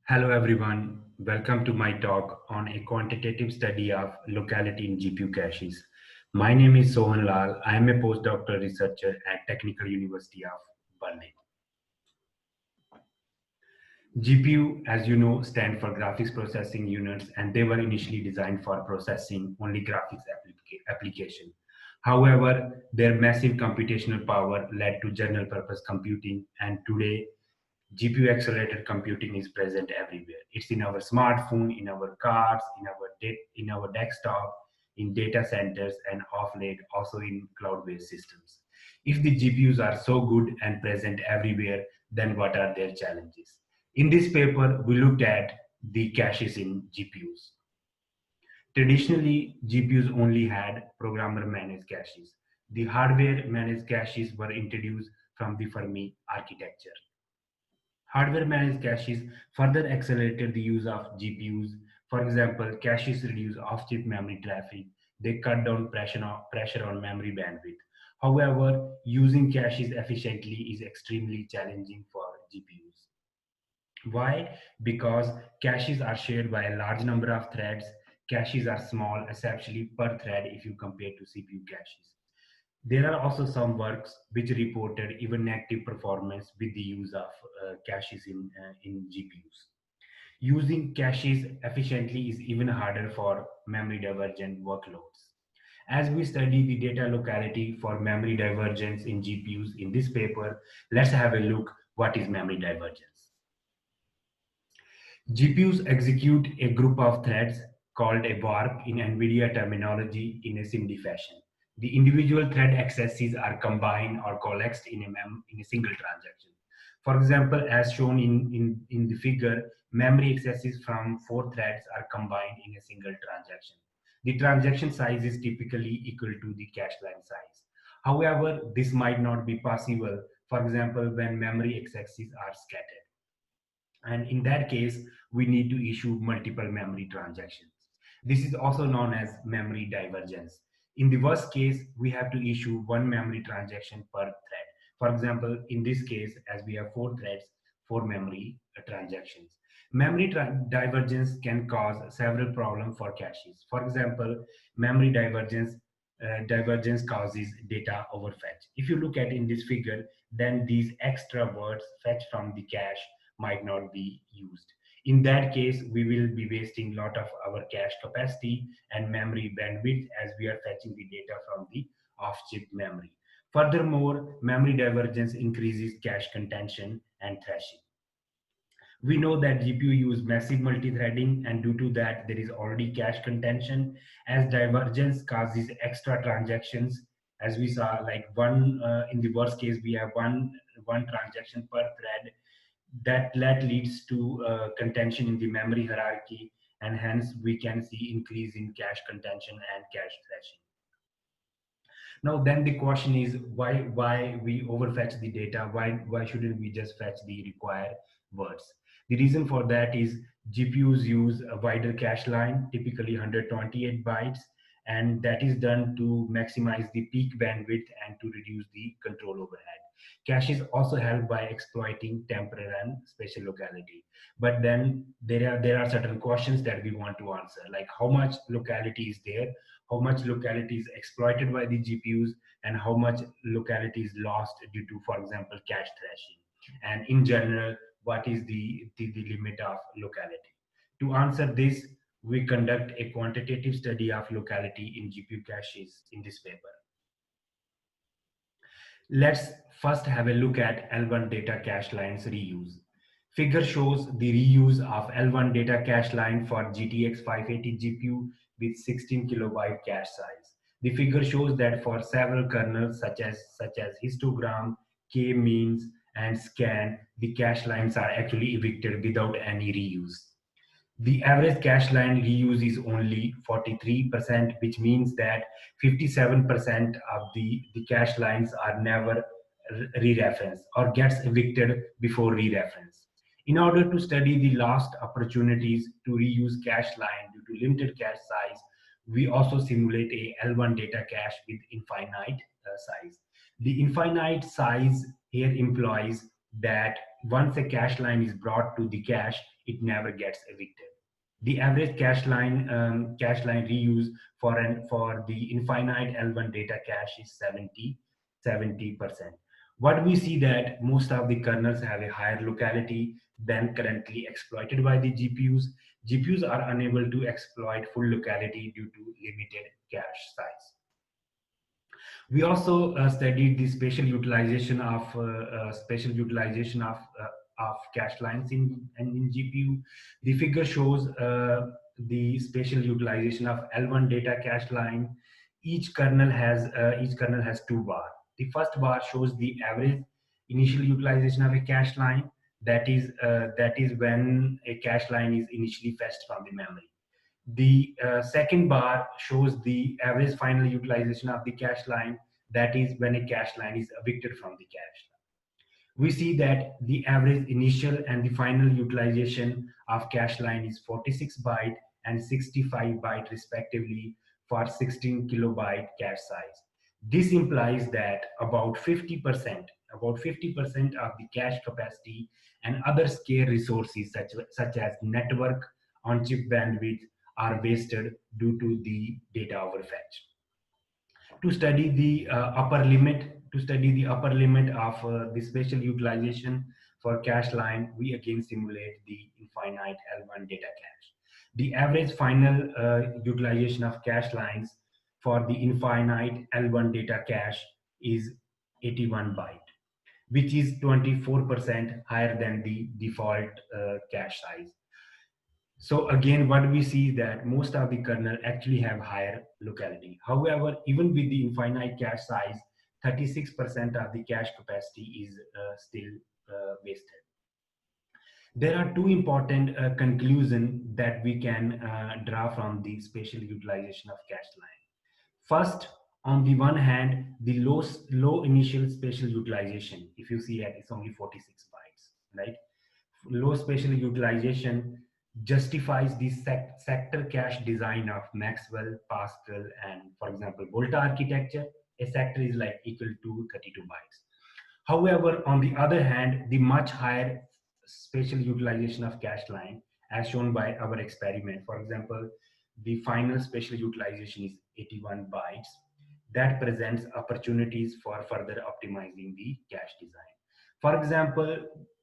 Hello everyone, welcome to my talk on a quantitative study of locality in GPU caches. My name is Sohan Lal. I am a postdoctoral researcher at Technical University of Berlin. GPU, as you know, stand for graphics processing units, and they were initially designed for processing only graphics application. However, their massive computational power led to general purpose computing, and today GPU accelerated computing is present everywhere. It's in our smartphone, in our cars, in our desktop, in data centers, and of late also in cloud-based systems. If the GPUs are so good and present everywhere, then what are their challenges? In this paper, we looked at the caches in GPUs. Traditionally, GPUs only had programmer managed caches. The hardware managed caches were introduced from the Fermi architecture. Hardware managed caches further accelerated the use of GPUs. For example, caches reduce off-chip memory traffic. They cut down pressure on memory bandwidth. However, using caches efficiently is extremely challenging for GPUs. Why? Because caches are shared by a large number of threads. Caches are small, essentially per thread if you compare to CPU caches. There are also some works which reported even negative performance with the use of caches in GPUs. Using caches efficiently is even harder for memory divergent workloads. As we study the data locality for memory divergence in GPUs in this paper, let's have a look what is memory divergence. GPUs execute a group of threads called a warp in NVIDIA terminology in a SIMD fashion. The individual thread accesses are combined or collapsed in a single transaction. For example, as shown in the figure, memory accesses from four threads are combined in a single transaction. The transaction size is typically equal to the cache line size. However, this might not be possible, for example, when memory accesses are scattered. And in that case, we need to issue multiple memory transactions. This is also known as memory divergence. In the worst case, we have to issue one memory transaction per thread. For example, in this case, as we have four threads, four memory transactions. Divergence can cause several problems for caches. For example, memory divergence causes data overfetch. If you look at in this figure, then these extra words fetched from the cache might not be used. In that case, we will be wasting a lot of our cache capacity and memory bandwidth as we are fetching the data from the off-chip memory. Furthermore, memory divergence increases cache contention and thrashing. We know that GPU use massive multi-threading, and due to that, there is already cache contention. As divergence causes extra transactions, as we saw, like one in the worst case, we have one transaction per thread that leads to contention in the memory hierarchy, and hence we can see increase in cache contention and cache thrashing. Now then the question is why we overfetch the data? Why shouldn't we just fetch the required words? The reason for that is GPUs use a wider cache line, typically 128 bytes, and that is done to maximize the peak bandwidth and to reduce the control overhead. Caches also help by exploiting temporal and spatial locality. But then there are certain questions that we want to answer, like how much locality is there, how much locality is exploited by the GPUs, and how much locality is lost due to, for example, cache thrashing. And in general, what is the limit of locality? To answer this, we conduct a quantitative study of locality in GPU caches in this paper. Let's first have a look at L1 data cache lines reuse. Figure shows the reuse of L1 data cache line for GTX 580 GPU with 16 kilobyte cache size. The figure shows that for several kernels such as histogram, k-means, and scan, the cache lines are actually evicted without any reuse. The average cache line reuse is only 43%, which means that 57% of the cache lines are never re-referenced or gets evicted before re-reference. In order to study the lost opportunities to reuse cache line due to limited cache size, we also simulate a L1 data cache with infinite size. The infinite size here implies that once a cache line is brought to the cache, it never gets evicted. The average cache line reuse for the infinite L1 data cache is 70%. What we see that most of the kernels have a higher locality than currently exploited by the GPUs. GPUs are unable to exploit full locality due to limited cache size. We also studied the spatial utilization of cache lines in GPU. The figure shows the spatial utilization of L1 data cache line. Each kernel has two bars. The first bar shows the average initial utilization of a cache line. That is when a cache line is initially fetched from the memory. The second bar shows the average final utilization of the cache line. That is when a cache line is evicted from the cache. We see that the average initial and the final utilization of cache line is 46 byte and 65 byte respectively for 16 kilobyte cache size. This implies that about 50% of the cache capacity and other scarce resources such as network on chip bandwidth are wasted due to the data overfetch. To study the upper limit of the spatial utilization for cache line, we again simulate the infinite L1 data cache. The average final utilization of cache lines for the infinite L1 data cache is 81 byte, which is 24% higher than the default cache size. So again, what we see is that most of the kernel actually have higher locality. However, even with the infinite cache size, 36% of the cache capacity is still wasted. There are two important conclusions that we can draw from the spatial utilization of cache line. First, on the one hand, the low initial spatial utilization, if you see it, it's only 46 bytes, right? Low spatial utilization justifies the sector cache design of Maxwell, Pascal, and for example, Volta architecture. A sector is like equal to 32 bytes. However, on the other hand, the much higher spatial utilization of cache line, as shown by our experiment, for example, the final spatial utilization is 81 bytes. That presents opportunities for further optimizing the cache design. For example,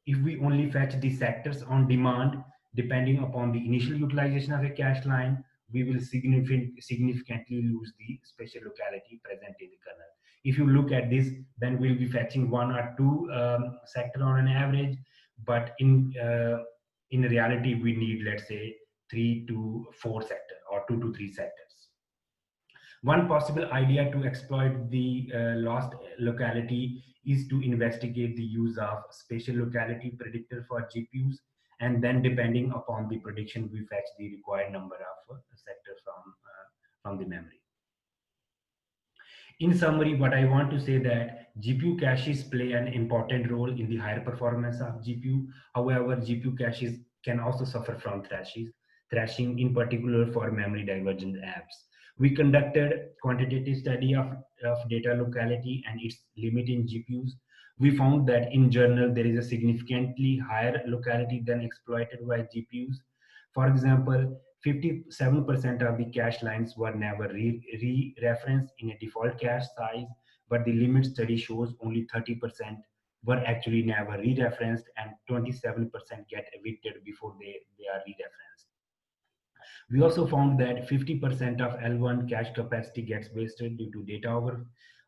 if we only fetch the sectors on demand, depending upon the initial utilization of a cache line, we will significantly lose the spatial locality present in the kernel. If you look at this, then we'll be fetching one or two sector on an average, but in reality, we need, let's say, 3 to 4 sector or 2 to 3 sectors. One possible idea to exploit the lost locality is to investigate the use of spatial locality predictor for GPUs, and then depending upon the prediction, we fetch the required number of sectors from the memory. In summary, what I want to say that GPU caches play an important role in the higher performance of GPU. However, GPU caches can also suffer from thrashing, in particular for memory divergent apps. We conducted quantitative study of data locality and its limit in GPUs. We found that in general, there is a significantly higher locality than exploited by GPUs. For example, 57% of the cache lines were never re-referenced in a default cache size, but the limit study shows only 30% were actually never re-referenced and 27% get evicted before they are re-referenced. We also found that 50% of L1 cache capacity gets wasted due to data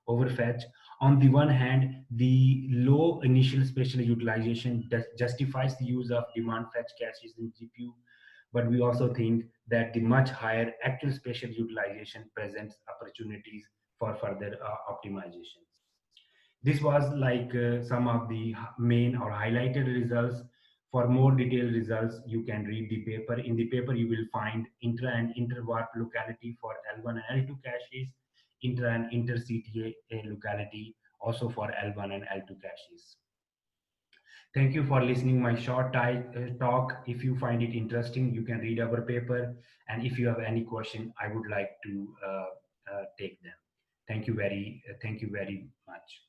overfetch. On the one hand, the low initial spatial utilization justifies the use of demand fetch caches in GPU, but we also think that the much higher actual spatial utilization presents opportunities for further optimizations. This was like some of the main or highlighted results. For more detailed results, you can read the paper. In the paper, you will find intra and inter-warp locality for L1 and L2 caches, intra and inter-CTA locality also for L1 and L2 caches. Thank you for listening my short talk. If you find it interesting, you can read our paper. And if you have any question, I would like to take them. Thank you very much.